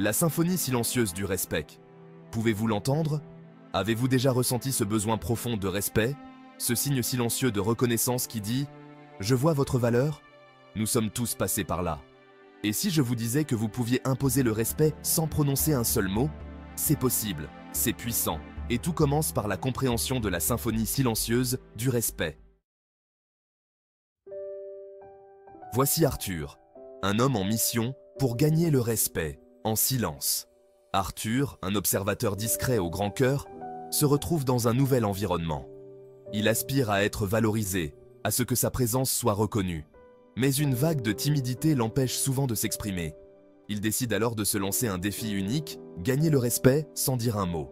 La symphonie silencieuse du respect. Pouvez-vous l'entendre? Avez-vous déjà ressenti ce besoin profond de respect? Ce signe silencieux de reconnaissance qui dit « Je vois votre valeur ». Nous sommes tous passés par là. Et si je vous disais que vous pouviez imposer le respect sans prononcer un seul mot? C'est possible, c'est puissant, et tout commence par la compréhension de la symphonie silencieuse du respect. Voici Arthur, un homme en mission pour gagner le respect, en silence. Arthur, un observateur discret au grand cœur, se retrouve dans un nouvel environnement. Il aspire à être valorisé, à ce que sa présence soit reconnue. Mais une vague de timidité l'empêche souvent de s'exprimer. Il décide alors de se lancer un défi unique, gagner le respect sans dire un mot.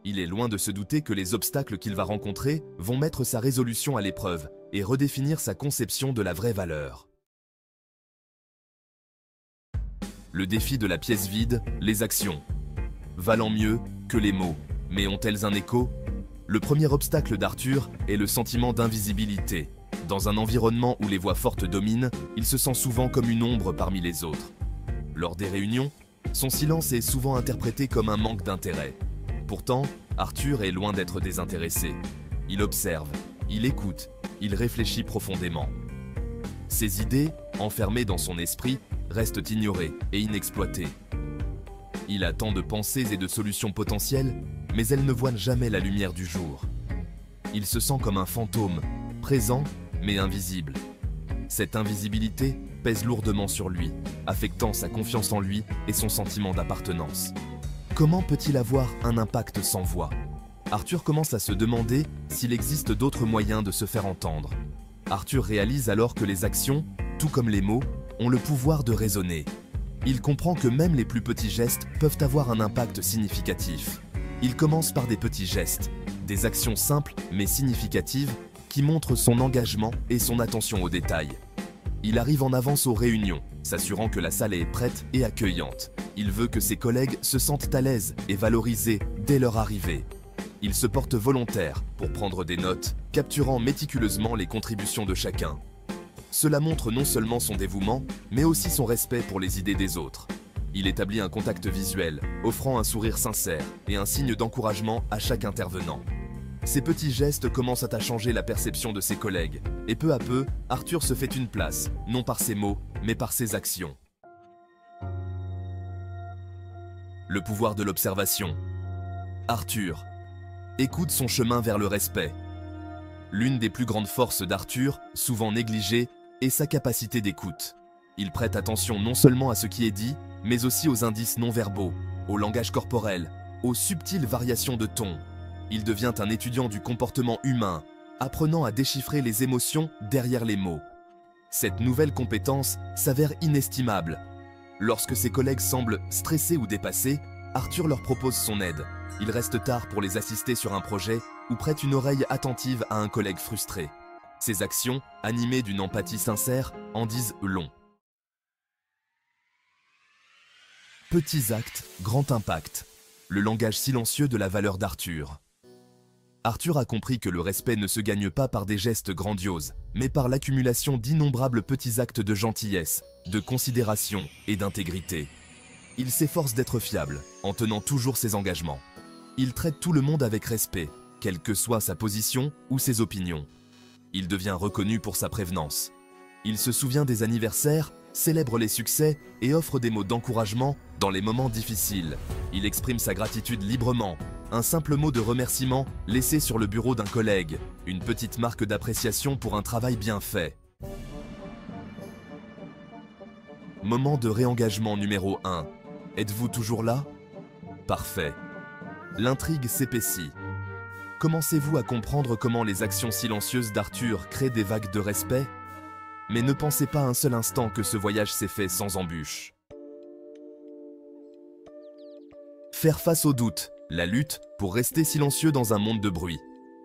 Il est loin de se douter que les obstacles qu'il va rencontrer vont mettre sa résolution à l'épreuve et redéfinir sa conception de la vraie valeur. Le défi de la pièce vide, les actions. Valant mieux que les mots, mais ont-elles un écho? Le premier obstacle d'Arthur est le sentiment d'invisibilité. Dans un environnement où les voix fortes dominent, il se sent souvent comme une ombre parmi les autres. Lors des réunions, son silence est souvent interprété comme un manque d'intérêt. Pourtant, Arthur est loin d'être désintéressé. Il observe, il écoute, il réfléchit profondément. Ses idées, enfermées dans son esprit, restent ignorées et inexploitées. Il a tant de pensées et de solutions potentielles, mais elles ne voient jamais la lumière du jour. Il se sent comme un fantôme, présent mais invisible. Cette invisibilité pèse lourdement sur lui, affectant sa confiance en lui et son sentiment d'appartenance. Comment peut-il avoir un impact sans voix? Arthur commence à se demander s'il existe d'autres moyens de se faire entendre. Arthur réalise alors que les actions, tout comme les mots, ont le pouvoir de résonner. Il comprend que même les plus petits gestes peuvent avoir un impact significatif. Il commence par des petits gestes, des actions simples mais significatives qui montrent son engagement et son attention aux détails. Il arrive en avance aux réunions, s'assurant que la salle est prête et accueillante. Il veut que ses collègues se sentent à l'aise et valorisés dès leur arrivée. Il se porte volontaire pour prendre des notes, capturant méticuleusement les contributions de chacun. Cela montre non seulement son dévouement, mais aussi son respect pour les idées des autres. Il établit un contact visuel, offrant un sourire sincère et un signe d'encouragement à chaque intervenant. Ces petits gestes commencent à changer la perception de ses collègues, et peu à peu, Arthur se fait une place, non par ses mots, mais par ses actions. Le pouvoir de l'observation. Arthur écoute son chemin vers le respect. L'une des plus grandes forces d'Arthur, souvent négligée, est sa capacité d'écoute. Il prête attention non seulement à ce qui est dit, mais aussi aux indices non-verbaux, au langage corporel, aux subtiles variations de ton. Il devient un étudiant du comportement humain, apprenant à déchiffrer les émotions derrière les mots. Cette nouvelle compétence s'avère inestimable. Lorsque ses collègues semblent stressés ou dépassés, Arthur leur propose son aide. Il reste tard pour les assister sur un projet ou prête une oreille attentive à un collègue frustré. Ses actions, animées d'une empathie sincère, en disent long. Petits actes, grand impact. Le langage silencieux de la valeur d'Arthur. Arthur a compris que le respect ne se gagne pas par des gestes grandioses, mais par l'accumulation d'innombrables petits actes de gentillesse, de considération et d'intégrité. Il s'efforce d'être fiable, en tenant toujours ses engagements. Il traite tout le monde avec respect, quelle que soit sa position ou ses opinions. Il devient reconnu pour sa prévenance. Il se souvient des anniversaires, célèbre les succès et offre des mots d'encouragement dans les moments difficiles. Il exprime sa gratitude librement. Un simple mot de remerciement laissé sur le bureau d'un collègue, une petite marque d'appréciation pour un travail bien fait. Moment de réengagement numéro 1. Êtes-vous toujours là? Parfait. L'intrigue s'épaissit. Commencez-vous à comprendre comment les actions silencieuses d'Arthur créent des vagues de respect? Mais ne pensez pas un seul instant que ce voyage s'est fait sans embûches. Faire face aux doutes, la lutte pour rester silencieux dans un monde de bruit.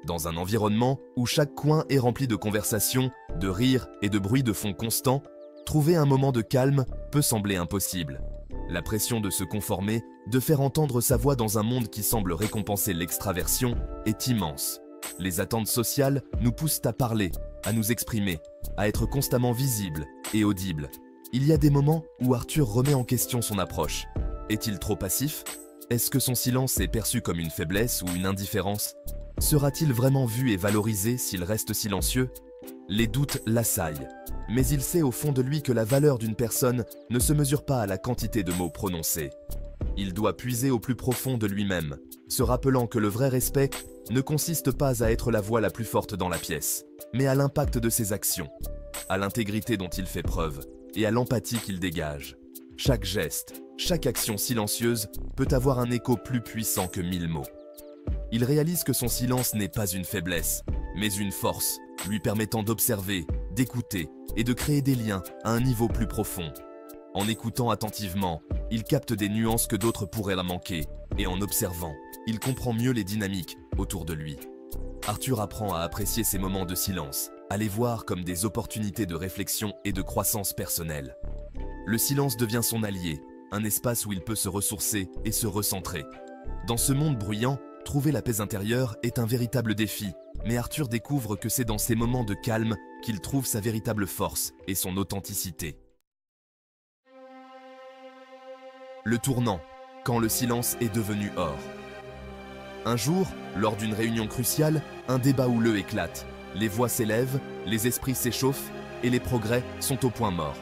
Dans un environnement où chaque coin est rempli de conversations, de rires et de bruits de fond constants, trouver un moment de calme peut sembler impossible. La pression de se conformer, de faire entendre sa voix dans un monde qui semble récompenser l'extraversion, est immense. Les attentes sociales nous poussent à parler, à nous exprimer, à être constamment visibles et audibles. Il y a des moments où Arthur remet en question son approche. Est-il trop passif? Est-ce que son silence est perçu comme une faiblesse ou une indifférence? Sera-t-il vraiment vu et valorisé s'il reste silencieux? Les doutes l'assaillent, mais il sait au fond de lui que la valeur d'une personne ne se mesure pas à la quantité de mots prononcés. Il doit puiser au plus profond de lui-même, se rappelant que le vrai respect ne consiste pas à être la voix la plus forte dans la pièce, mais à l'impact de ses actions, à l'intégrité dont il fait preuve et à l'empathie qu'il dégage. Chaque geste, chaque action silencieuse peut avoir un écho plus puissant que 1000 mots. Il réalise que son silence n'est pas une faiblesse, mais une force, lui permettant d'observer, d'écouter et de créer des liens à un niveau plus profond. En écoutant attentivement, il capte des nuances que d'autres pourraient la manquer, et en observant, il comprend mieux les dynamiques autour de lui. Arthur apprend à apprécier ces moments de silence, à les voir comme des opportunités de réflexion et de croissance personnelle. Le silence devient son allié, un espace où il peut se ressourcer et se recentrer. Dans ce monde bruyant, trouver la paix intérieure est un véritable défi, mais Arthur découvre que c'est dans ces moments de calme qu'il trouve sa véritable force et son authenticité. Le tournant, quand le silence est devenu or. Un jour, lors d'une réunion cruciale, un débat houleux éclate. Les voix s'élèvent, les esprits s'échauffent et les progrès sont au point mort.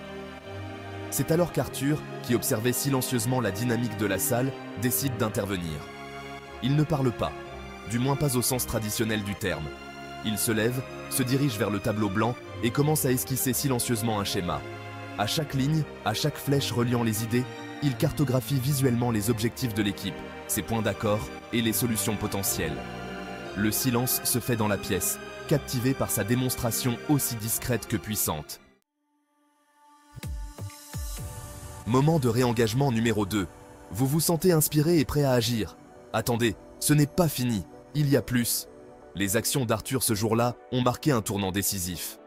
C'est alors qu'Arthur, qui observait silencieusement la dynamique de la salle, décide d'intervenir. Il ne parle pas, du moins pas au sens traditionnel du terme. Il se lève, se dirige vers le tableau blanc et commence à esquisser silencieusement un schéma. À chaque ligne, à chaque flèche reliant les idées, il cartographie visuellement les objectifs de l'équipe, ses points d'accord et les solutions potentielles. Le silence se fait dans la pièce, captivé par sa démonstration aussi discrète que puissante. Moment de réengagement numéro 2. Vous vous sentez inspiré et prêt à agir. Attendez, ce n'est pas fini, il y a plus. Les actions d'Arthur ce jour-là ont marqué un tournant décisif.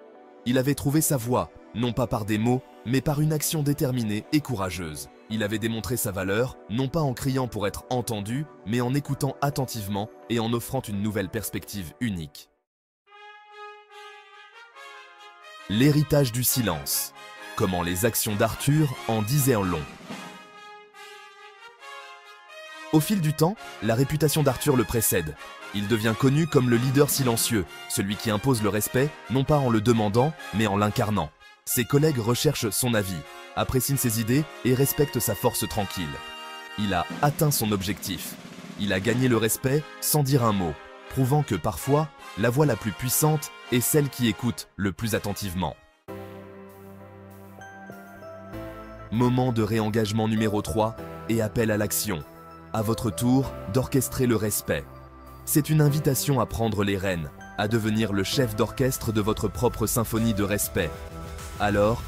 Il avait trouvé sa voie, non pas par des mots, mais par une action déterminée et courageuse. Il avait démontré sa valeur, non pas en criant pour être entendu, mais en écoutant attentivement et en offrant une nouvelle perspective unique. L'héritage du silence. Comment les actions d'Arthur en disaient long. Au fil du temps, la réputation d'Arthur le précède. Il devient connu comme le leader silencieux, celui qui impose le respect, non pas en le demandant, mais en l'incarnant. Ses collègues recherchent son avis, apprécient ses idées et respectent sa force tranquille. Il a atteint son objectif. Il a gagné le respect sans dire un mot, prouvant que parfois, la voix la plus puissante est celle qui écoute le plus attentivement. Moment de réengagement numéro 3 et appel à l'action. À votre tour d'orchestrer le respect. C'est une invitation à prendre les rênes, à devenir le chef d'orchestre de votre propre symphonie de respect. Alors,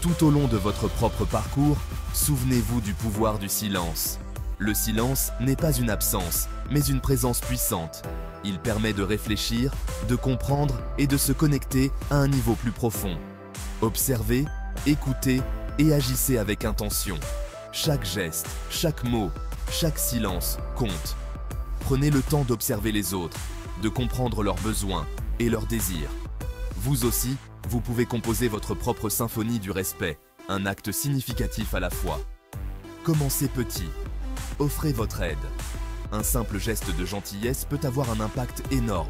tout au long de votre propre parcours, souvenez-vous du pouvoir du silence. Le silence n'est pas une absence, mais une présence puissante. Il permet de réfléchir, de comprendre et de se connecter à un niveau plus profond. Observez, écoutez et agissez avec intention. Chaque geste, chaque mot, chaque silence compte. Prenez le temps d'observer les autres, de comprendre leurs besoins et leurs désirs. Vous aussi, vous pouvez composer votre propre symphonie du respect, un acte significatif à la fois. Commencez petit. Offrez votre aide. Un simple geste de gentillesse peut avoir un impact énorme.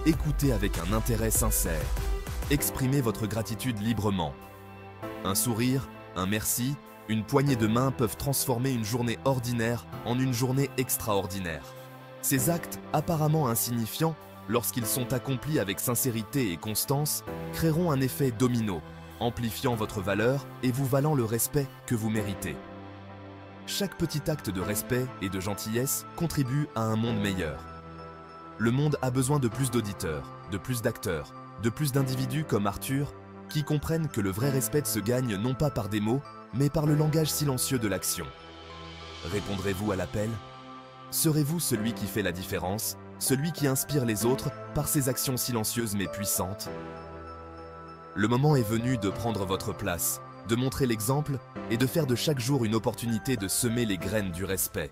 Écoutez avec un intérêt sincère. Exprimez votre gratitude librement. Un sourire, un merci, une poignée de main peuvent transformer une journée ordinaire en une journée extraordinaire. Ces actes, apparemment insignifiants, lorsqu'ils sont accomplis avec sincérité et constance, créeront un effet domino, amplifiant votre valeur et vous valant le respect que vous méritez. Chaque petit acte de respect et de gentillesse contribue à un monde meilleur. Le monde a besoin de plus d'auditeurs, de plus d'acteurs, de plus d'individus comme Arthur, qui comprennent que le vrai respect se gagne non pas par des mots, mais par le langage silencieux de l'action. Répondrez-vous à l'appel? Serez-vous celui qui fait la différence, celui qui inspire les autres par ses actions silencieuses mais puissantes? Le moment est venu de prendre votre place, de montrer l'exemple et de faire de chaque jour une opportunité de semer les graines du respect.